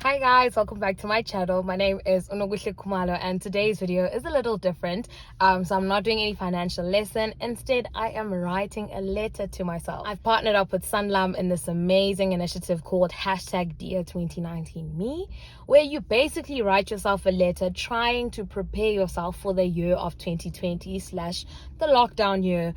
Hi guys, welcome back to my channel. My name is Unoguhle Kumalo and today's video is a little different. So I'm not doing any financial lesson. Instead, I am writing a letter to myself. I've partnered up with Sanlam in this amazing initiative called #Dear2019Me, where you basically write yourself a letter trying to prepare yourself for the year of 2020 slash the lockdown year,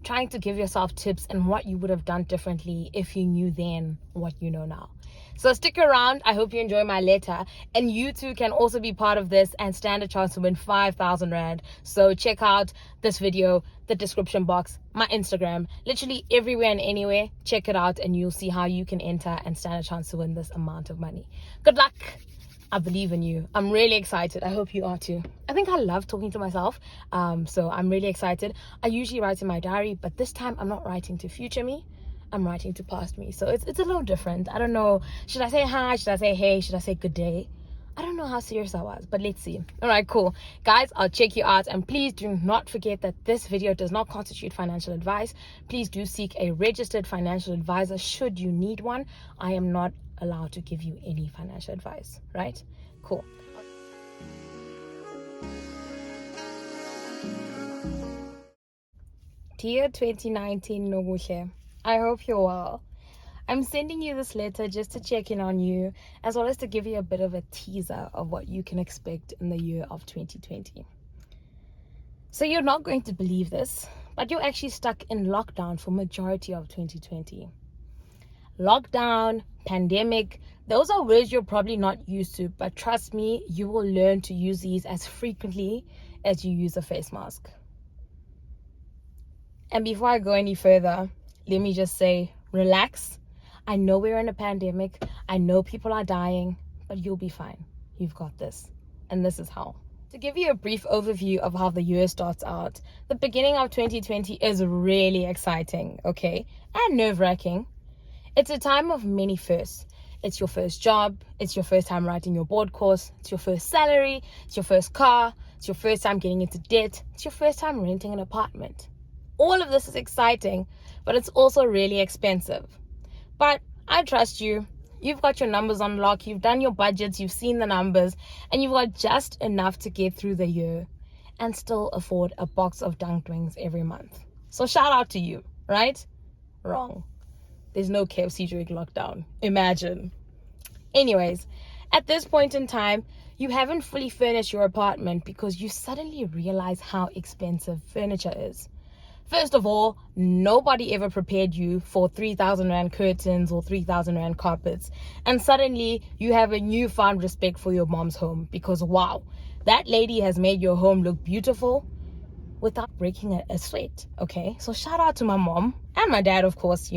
trying to give yourself tips and what you would have done differently if you knew then what you know now. So stick around. I hope you enjoy my letter, and you too can also be part of this and stand a chance to win 5,000 Rand. So check out this video, the description box, my Instagram, literally everywhere and anywhere. Check it out and you'll see how you can enter and stand a chance to win this amount of money. Good luck. I believe in you. I'm really excited. I hope you are too. I think I love talking to myself. So I'm really excited. I usually write in my diary, but this time I'm not writing to future me. I'm writing to past me. So it's a little different. I don't know. Should I say hi? Should I say hey? Should I say good day? I don't know how serious I was, but let's see. All right, cool. Guys, I'll check you out. And please do not forget that this video does not constitute financial advice. Please do seek a registered financial advisor should you need one. I am not allowed to give you any financial advice, right? Cool. Dear 2019 Nobuhle, I hope you're well. I'm sending you this letter just to check in on you, as well as to give you a bit of a teaser of what you can expect in the year of 2020. So you're not going to believe this, but you're actually stuck in lockdown for majority of 2020. Lockdown, pandemic, those are words you're probably not used to, but trust me, you will learn to use these as frequently as you use a face mask. And before I go any further, let me just say, relax. I know we're in a pandemic. I know people are dying, but you'll be fine. You've got this. And this is how. To give you a brief overview of how the year starts out, the beginning of 2020 is really exciting, okay? And nerve-wracking. It's a time of many firsts. It's your first job. It's your first time writing your board course. It's your first salary. It's your first car. It's your first time getting into debt. It's your first time renting an apartment. All of this is exciting, but it's also really expensive. But I trust you. You've got your numbers on lock. You've done your budgets. You've seen the numbers. And you've got just enough to get through the year and still afford a box of dunked wings every month. So shout out to you, right? Wrong. There's no KFC during lockdown. Imagine. Anyways, at this point in time, you haven't fully furnished your apartment because you suddenly realize how expensive furniture is. First of all, nobody ever prepared you for 3,000 Rand curtains or 3,000 Rand carpets. And suddenly you have a newfound respect for your mom's home because, wow, that lady has made your home look beautiful without breaking a sweat, okay? So shout out to my mom and my dad, of course,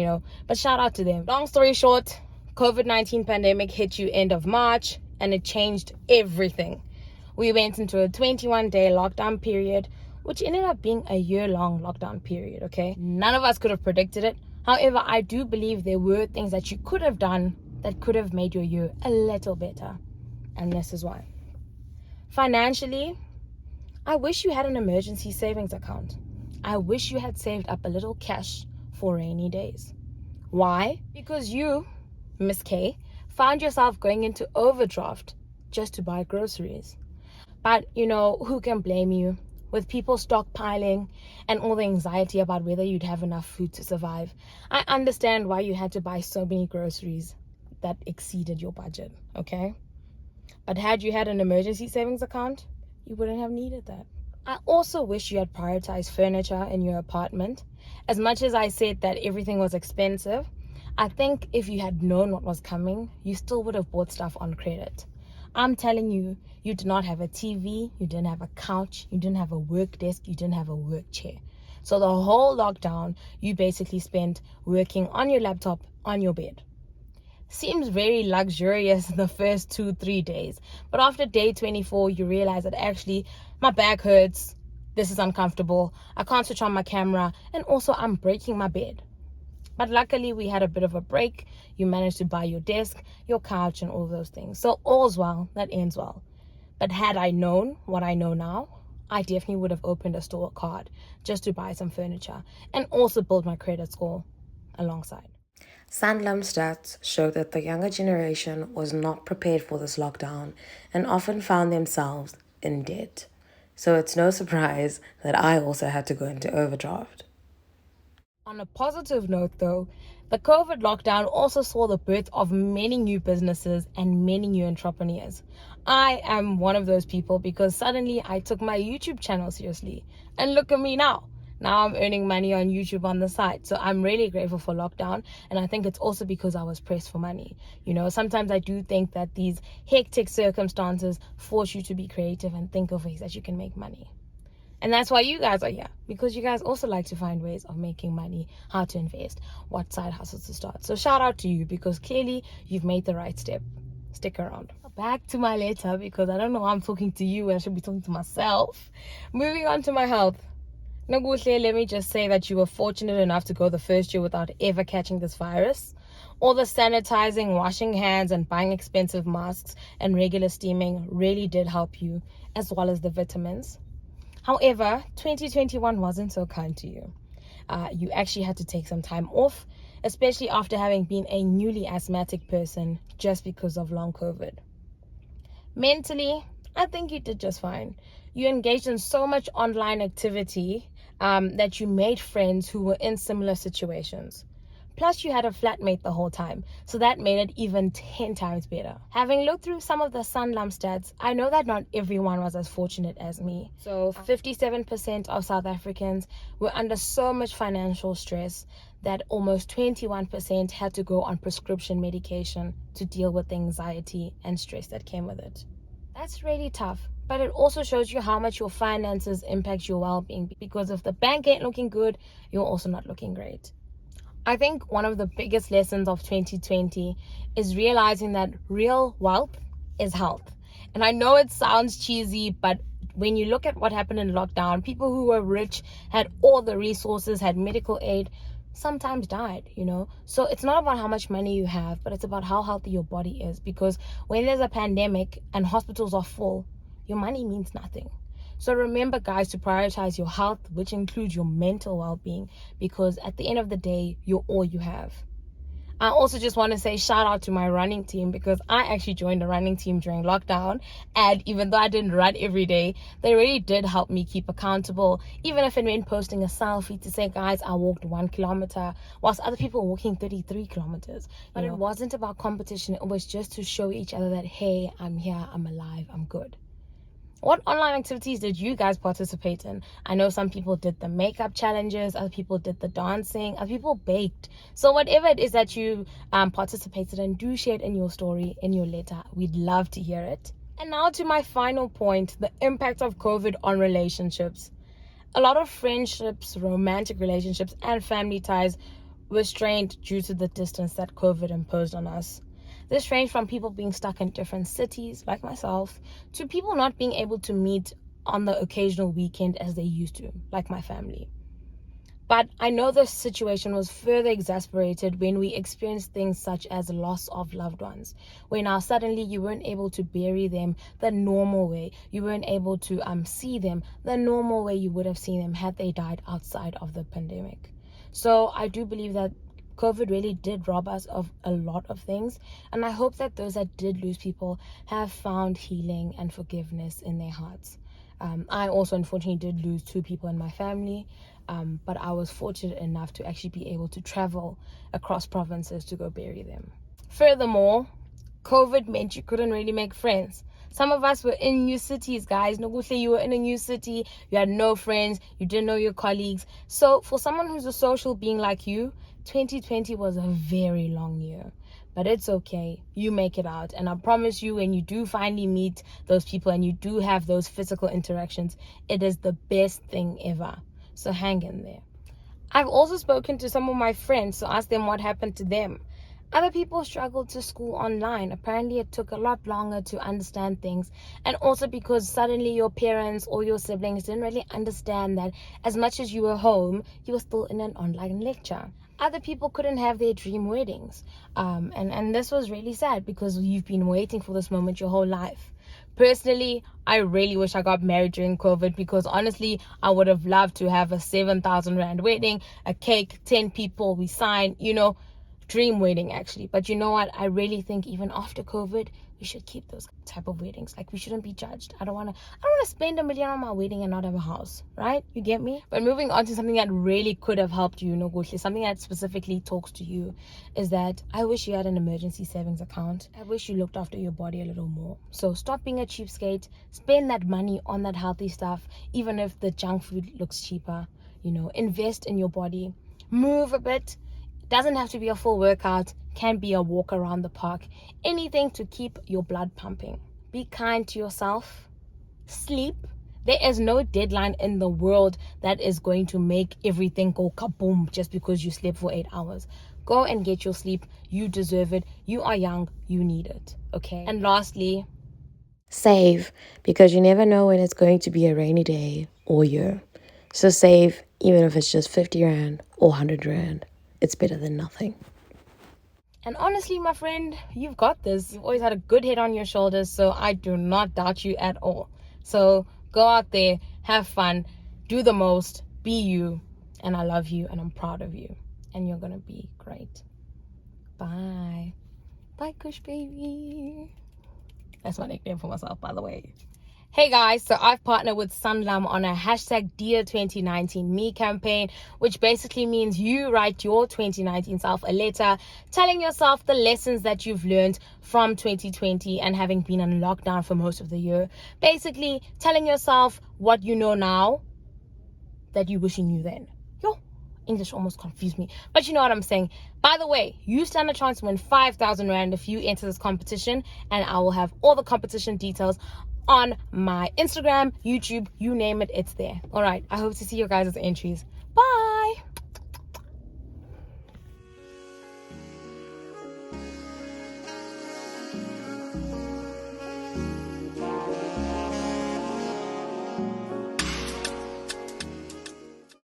but shout out to them. Long story short, COVID-19 pandemic hit you end of March and it changed everything. We went into a 21-day lockdown period, which ended up being a year-long lockdown period, okay? None of us could have predicted it. However, I do believe there were things that you could have done that could have made your year a little better. And this is why. Financially, I wish you had an emergency savings account. I wish you had saved up a little cash for rainy days. Why? Because you, Miss K, found yourself going into overdraft just to buy groceries. But, who can blame you? With people stockpiling and all the anxiety about whether you'd have enough food to survive, I understand why you had to buy so many groceries that exceeded your budget, okay? But had you had an emergency savings account, you wouldn't have needed that. I also wish you had prioritized furniture in your apartment. As much as I said that everything was expensive, I think if you had known what was coming, you still would have bought stuff on credit. I'm telling you, you did not have a TV, you didn't have a couch, you didn't have a work desk, you didn't have a work chair. So the whole lockdown, you basically spent working on your laptop, on your bed. Seems very luxurious in the first 2-3 days. But after day 24, you realize that actually my back hurts, this is uncomfortable, I can't switch on my camera, and also I'm breaking my bed. But luckily, we had a bit of a break. You managed to buy your desk, your couch, and all those things. So all's well, that ends well. But had I known what I know now, I definitely would have opened a store card just to buy some furniture and also build my credit score alongside. Sanlam stats show that the younger generation was not prepared for this lockdown and often found themselves in debt. So it's no surprise that I also had to go into overdraft. On a positive note, though, the COVID lockdown also saw the birth of many new businesses and many new entrepreneurs. I am one of those people because suddenly I took my YouTube channel seriously. And look at me now. Now I'm earning money on YouTube on the side. So I'm really grateful for lockdown. And I think it's also because I was pressed for money. You know, sometimes I do think that these hectic circumstances force you to be creative and think of ways that you can make money. And that's why you guys are here, because you guys also like to find ways of making money, how to invest, what side hustles to start. So shout out to you, because clearly you've made the right step. Stick around. Back to my letter, because I don't know why I'm talking to you and I should be talking to myself. Moving on to my health. Noguhle, let me just say that you were fortunate enough to go the first year without ever catching this virus. All the sanitizing, washing hands, and buying expensive masks and regular steaming really did help you, as well as the vitamins. However, 2021 wasn't so kind to you. You actually had to take some time off, especially after having been a newly asthmatic person just because of long COVID. Mentally, I think you did just fine. You engaged in so much online activity that you made friends who were in similar situations. Plus, you had a flatmate the whole time, so that made it even 10 times better. Having looked through some of the Sanlam stats, I know that not everyone was as fortunate as me. So 57% of South Africans were under so much financial stress that almost 21% had to go on prescription medication to deal with the anxiety and stress that came with it. That's really tough, but it also shows you how much your finances impact your well-being, because if the bank ain't looking good, you're also not looking great. I think one of the biggest lessons of 2020 is realizing that real wealth is health. And I know it sounds cheesy, but when you look at what happened in lockdown, people who were rich, had all the resources, had medical aid, sometimes died, you know. So it's not about how much money you have, but it's about how healthy your body is. Because when there's a pandemic and hospitals are full, your money means nothing. So remember, guys, to prioritize your health, which includes your mental well-being, because at the end of the day, you're all you have. I also just want to say shout out to my running team, because I actually joined a running team during lockdown, and even though I didn't run every day, they really did help me keep accountable, even if it meant posting a selfie to say, guys, I walked 1 kilometer whilst other people were walking 33 kilometers. But it wasn't about competition. It was just to show each other that, hey, I'm here, I'm alive, I'm good. What online activities did you guys participate in? I know some people did the makeup challenges, other people did the dancing, other people baked. So whatever it is that you participated in, do share it in your story, in your letter. We'd love to hear it. And now to my final point, the impact of COVID on relationships. A lot of friendships, romantic relationships, and family ties were strained due to the distance that COVID imposed on us. This ranged from people being stuck in different cities, like myself, to people not being able to meet on the occasional weekend as they used to, like my family. But I know the situation was further exacerbated when we experienced things such as loss of loved ones, where now suddenly you weren't able to bury them the normal way. You weren't able to see them the normal way you would have seen them had they died outside of the pandemic. So I do believe that COVID really did rob us of a lot of things, and I hope that those that did lose people have found healing and forgiveness in their hearts. I also unfortunately did lose 2 people in my family, but I was fortunate enough to actually be able to travel across provinces to go bury them. Furthermore, COVID meant you couldn't really make friends. Some of us were in new cities, guys. Noguhle, you were in a new city, you had no friends, you didn't know your colleagues. So for someone who's a social being like you, 2020 was a very long year. But it's okay. You make it out. And I promise you, when you do finally meet those people and you do have those physical interactions, it is the best thing ever. So hang in there. I've also spoken to some of my friends to ask them what happened to them. Other people struggled to school online. Apparently it took a lot longer to understand things, and also because suddenly your parents or your siblings didn't really understand that as much as you were home, you were still in an online lecture. Other people couldn't have their dream weddings, and this was really sad, because you've been waiting for this moment your whole life. Personally, I really wish I got married during COVID, because honestly, I would have loved to have a 7,000 rand wedding, a cake, 10 people, we sign, dream wedding actually. But you know what? I really think even after COVID, we should keep those type of weddings. Like, we shouldn't be judged. I don't want to spend $1 million on my wedding and not have a house, right? You get me? But moving on to something that really could have helped you, something that specifically talks to you, is that I wish you had an emergency savings account. I wish you looked after your body a little more. So stop being a cheapskate. Spend that money on that healthy stuff, even if the junk food looks cheaper. Invest in your body. Move a bit. Doesn't have to be a full workout, can be a walk around the park. Anything to keep your blood pumping. Be kind to yourself. Sleep. There is no deadline in the world that is going to make everything go kaboom just because you slept for 8 hours. Go and get your sleep. You deserve it. You are young. You need it. Okay? And lastly, save, because you never know when it's going to be a rainy day or year. So save, even if it's just 50 Rand or 100 Rand. It's better than nothing. And honestly, my friend, you've got this. You've always had a good head on your shoulders, so I do not doubt you at all. So go out there, have fun, do the most, be you, and I love you, and I'm proud of you, and you're gonna be great. Bye. Bye, Kush baby. That's my nickname for myself, by the way. Hey guys, so I've partnered with Sanlam on a hashtag Dear 2019 Me campaign, which basically means you write your 2019 self a letter telling yourself the lessons that you've learned from 2020 and having been in lockdown for most of the year. Basically, telling yourself what you know now that you wish you knew then. English almost confused me, but you know what I'm saying. By the way, you stand a chance to win 5,000 Rand if you enter this competition, and I will have all the competition details on my Instagram, YouTube, you name it, it's there. All right, I hope to see your guys' entries. Bye.